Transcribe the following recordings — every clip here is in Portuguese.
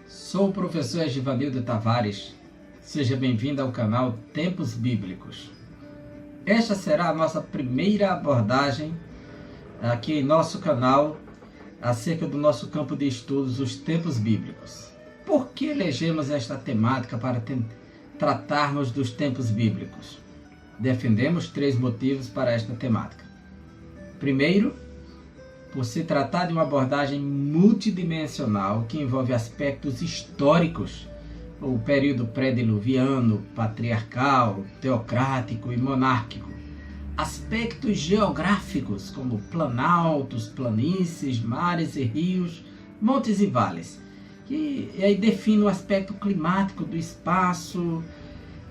Sou o professor Egivanildo Tavares. Seja bem-vindo ao canal Tempos Bíblicos. Esta será a nossa primeira abordagem aqui em nosso canal acerca do nosso campo de estudos, os tempos bíblicos. Por que elegemos esta temática para tratarmos dos tempos bíblicos? Defendemos 3 motivos para esta temática. Primeiro, por se tratar de uma abordagem multidimensional que envolve aspectos históricos, o período pré-diluviano, patriarcal, teocrático e monárquico, aspectos geográficos como planaltos, planícies, mares e rios, montes e vales, e aí define o aspecto climático do espaço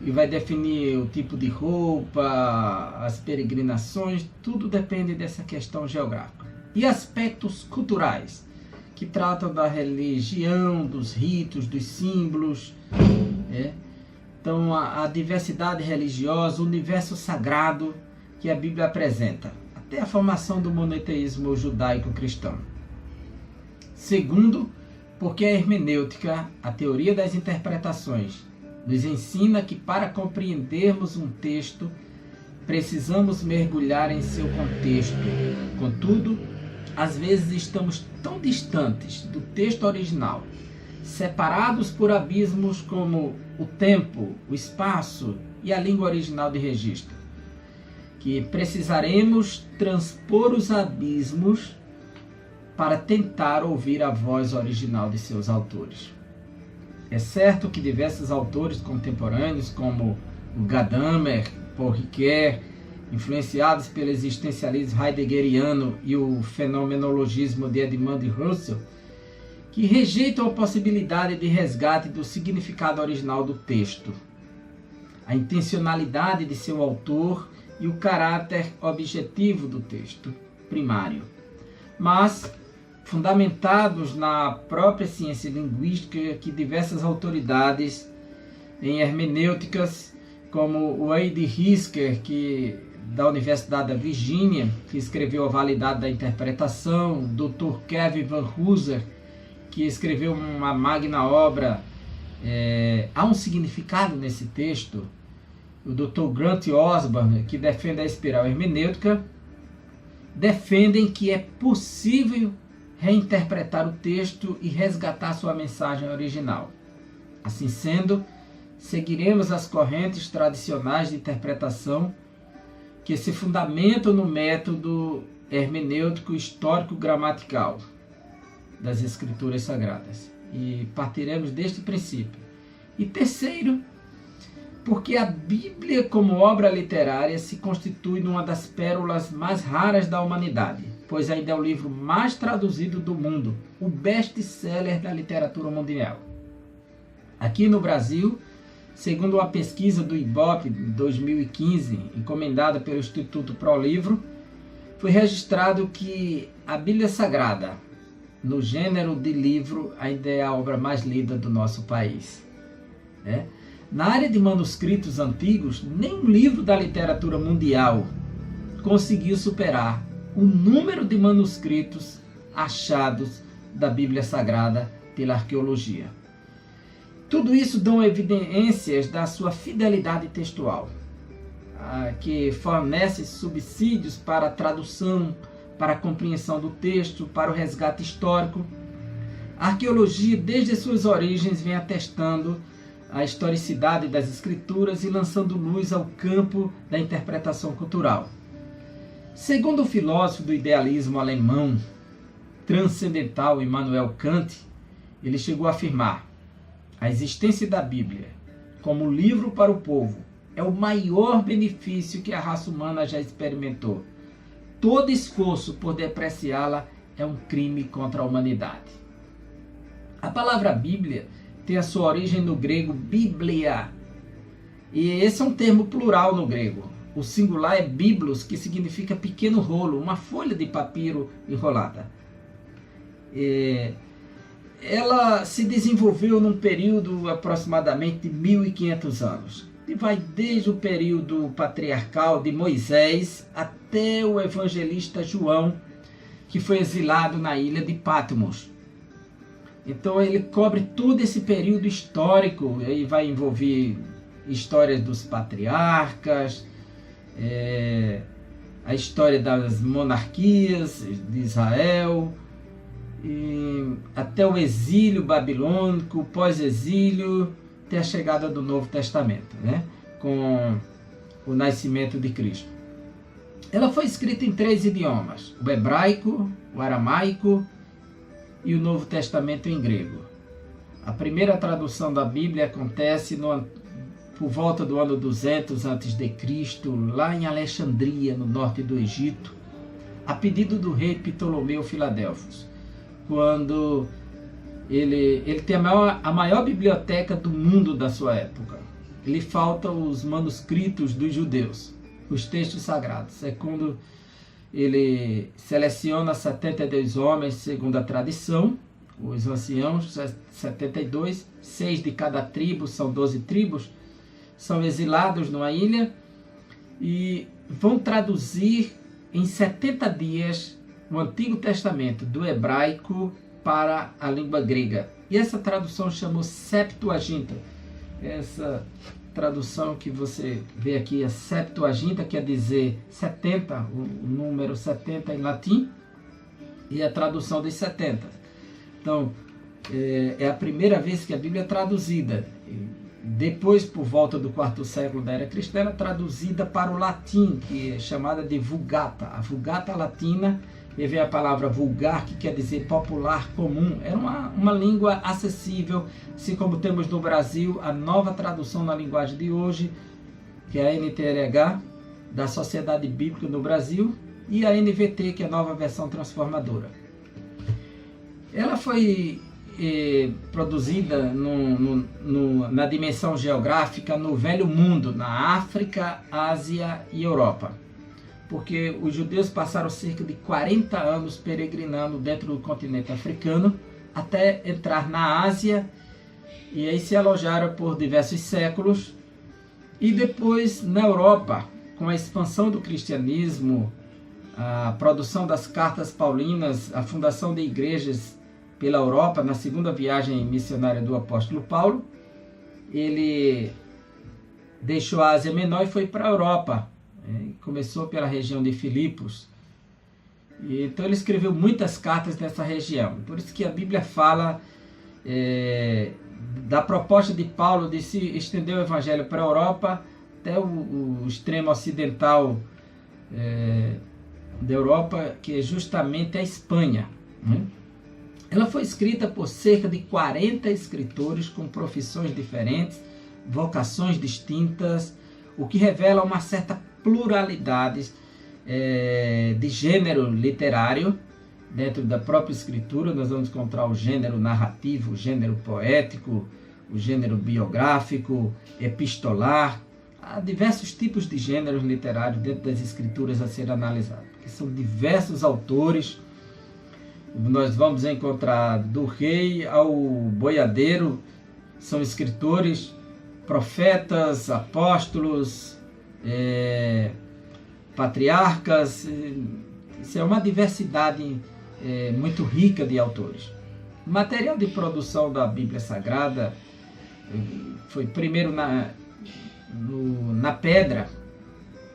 e vai definir o tipo de roupa, as peregrinações, tudo depende dessa questão geográfica. E aspectos culturais, que tratam da religião, dos ritos, dos símbolos. Então, a diversidade religiosa, o universo sagrado que a Bíblia apresenta, até a formação do monoteísmo judaico-cristão. Segundo, porque a hermenêutica, a teoria das interpretações, nos ensina que para compreendermos um texto, precisamos mergulhar em seu contexto. Contudo, às vezes estamos tão distantes do texto original, separados por abismos como o tempo, o espaço e a língua original de registro, que precisaremos transpor os abismos para tentar ouvir a voz original de seus autores. É certo que diversos autores contemporâneos, como o Gadamer, Paul Ricoeur, influenciados pelo existencialismo heideggeriano e o fenomenologismo de Edmund Husserl, que rejeitam a possibilidade de resgate do significado original do texto, a intencionalidade de seu autor e o caráter objetivo do texto primário, mas fundamentados na própria ciência linguística que diversas autoridades em hermenêuticas, como o Wade Hisker, da Universidade da Virgínia, que escreveu A Validade da Interpretação, o Dr. Kevin Van Hooser, que escreveu uma magna obra, Há um Significado nesse Texto, o Dr. Grant Osborne, que defende a espiral hermenêutica, defendem que é possível reinterpretar o texto e resgatar sua mensagem original. Assim sendo, seguiremos as correntes tradicionais de interpretação que se fundamentam no método hermenêutico histórico-gramatical das Escrituras Sagradas. E partiremos deste princípio. E terceiro, porque a Bíblia, como obra literária, se constitui numa das pérolas mais raras da humanidade, pois ainda é o livro mais traduzido do mundo, o best-seller da literatura mundial. Aqui no Brasil, segundo uma pesquisa do Ibope de 2015, encomendada pelo Instituto ProLivro, foi registrado que a Bíblia Sagrada, no gênero de livro, ainda é a obra mais lida do nosso país. Na área de manuscritos antigos, nenhum livro da literatura mundial conseguiu superar o número de manuscritos achados da Bíblia Sagrada pela arqueologia. Tudo isso dão evidências da sua fidelidade textual, que fornece subsídios para a tradução, para a compreensão do texto, para o resgate histórico. A arqueologia, desde suas origens, vem atestando a historicidade das escrituras e lançando luz ao campo da interpretação cultural. Segundo o filósofo do idealismo alemão transcendental Immanuel Kant, ele chegou a afirmar: a existência da Bíblia como livro para o povo é o maior benefício que a raça humana já experimentou. Todo esforço por depreciá-la é um crime contra a humanidade. A palavra Bíblia tem a sua origem no grego biblia, e esse é um termo plural no grego. O singular é biblos, que significa pequeno rolo, uma folha de papiro enrolada. Ela se desenvolveu num período aproximadamente de 1500 anos. E vai desde o período patriarcal de Moisés até o evangelista João, que foi exilado na ilha de Patmos. Então ele cobre todo esse período histórico, aí vai envolver histórias dos patriarcas, a história das monarquias de Israel, e até o exílio babilônico, o pós-exílio, até a chegada do Novo Testamento, né? Com o nascimento de Cristo. Ela foi escrita em 3 idiomas, o hebraico, o aramaico e o Novo Testamento em grego. A primeira tradução da Bíblia acontece por volta do ano 200 a.C., lá em Alexandria, no norte do Egito, a pedido do rei Ptolomeu Filadelfos, quando ele tem a maior biblioteca do mundo da sua época. Lhe faltam os manuscritos dos judeus, os textos sagrados. É quando ele seleciona 72 homens segundo a tradição, os anciãos, 72, 6 de cada tribo, são 12 tribos, são exilados numa ilha e vão traduzir em 70 dias o Antigo Testamento do hebraico para a língua grega. E essa tradução chamou Septuaginta. Essa tradução que você vê aqui é Septuaginta, quer dizer 70, o número 70 em latim, e a tradução dos 70. Então, é a primeira vez que a Bíblia é traduzida. Depois, por volta do 4º século da era cristã, era traduzida para o latim, que é chamada de Vulgata. A Vulgata latina, e vem a palavra vulgar, que quer dizer popular, comum. Era uma língua acessível, assim como temos no Brasil a nova tradução na linguagem de hoje, que é a NTLH, da Sociedade Bíblica no Brasil, e a NVT, que é a nova versão transformadora. Ela foi produzida na dimensão geográfica no Velho Mundo, na África, Ásia e Europa, porque os judeus passaram cerca de 40 anos peregrinando dentro do continente africano até entrar na Ásia, e aí se alojaram por diversos séculos, e depois na Europa, com a expansão do cristianismo, a produção das cartas paulinas, a fundação de igrejas pela Europa, na segunda viagem missionária do apóstolo Paulo, ele deixou a Ásia Menor e foi para a Europa. Começou pela região de Filipos. Então ele escreveu muitas cartas nessa região. Por isso que a Bíblia fala da proposta de Paulo de se estender o evangelho para a Europa, até o extremo ocidental da Europa, que é justamente a Espanha, né? Ela foi escrita por cerca de 40 escritores com profissões diferentes, vocações distintas, o que revela uma certa pluralidade de gênero literário. Dentro da própria escritura nós vamos encontrar o gênero narrativo, o gênero poético, o gênero biográfico, epistolar. Há diversos tipos de gêneros literários dentro das escrituras a ser analisados, porque são diversos autores. Nós vamos encontrar do rei ao boiadeiro, são escritores, profetas, apóstolos, patriarcas. Isso é uma diversidade muito rica de autores. O material de produção da Bíblia Sagrada foi primeiro na pedra,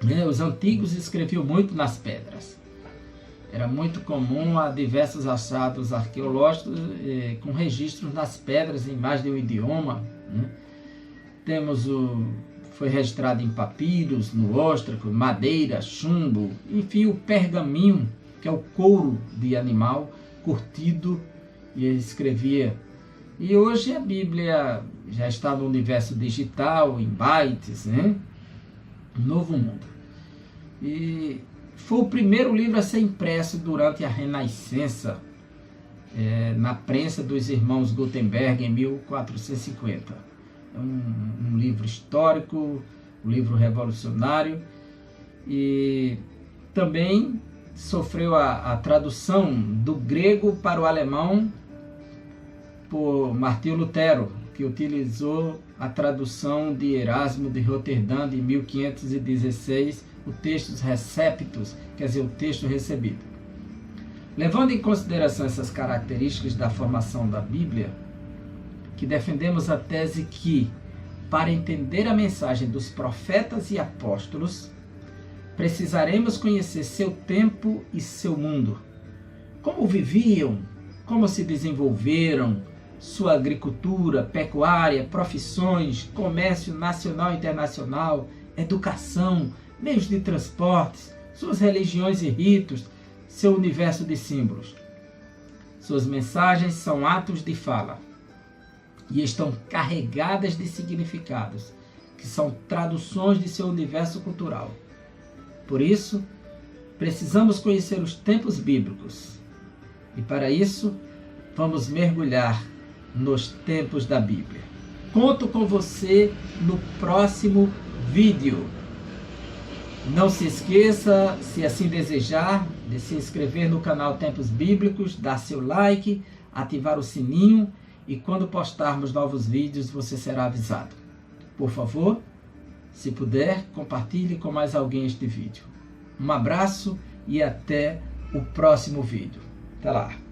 né? Os antigos escreviam muito nas pedras. Era muito comum a diversos achados arqueológicos com registros nas pedras em mais de um idioma, né? Foi registrado em papiros, no óstraco, madeira, chumbo, enfim, o pergaminho, que é o couro de animal curtido, e ele escrevia. E hoje a Bíblia já está no universo digital, em bytes, né? Novo mundo. E foi o primeiro livro a ser impresso durante a Renascença, na prensa dos irmãos Gutenberg, em 1450. É um livro histórico, um livro revolucionário, e também sofreu a tradução do grego para o alemão por Martinho Lutero, que utilizou a tradução de Erasmo de Roterdã de 1516, o Textus Receptus, quer dizer, o texto recebido. Levando em consideração essas características da formação da Bíblia, que defendemos a tese que, para entender a mensagem dos profetas e apóstolos, precisaremos conhecer seu tempo e seu mundo. Como viviam, como se desenvolveram, sua agricultura, pecuária, profissões, comércio nacional e internacional, educação, meios de transportes, suas religiões e ritos, seu universo de símbolos. Suas mensagens são atos de fala e estão carregadas de significados, que são traduções de seu universo cultural. Por isso, precisamos conhecer os tempos bíblicos. E para isso, vamos mergulhar nos tempos da Bíblia. Conto com você no próximo vídeo. Não se esqueça, se assim desejar, de se inscrever no canal Tempos Bíblicos, dar seu like, ativar o sininho e quando postarmos novos vídeos você será avisado. Por favor, se puder, compartilhe com mais alguém este vídeo. Um abraço e até o próximo vídeo. Até lá!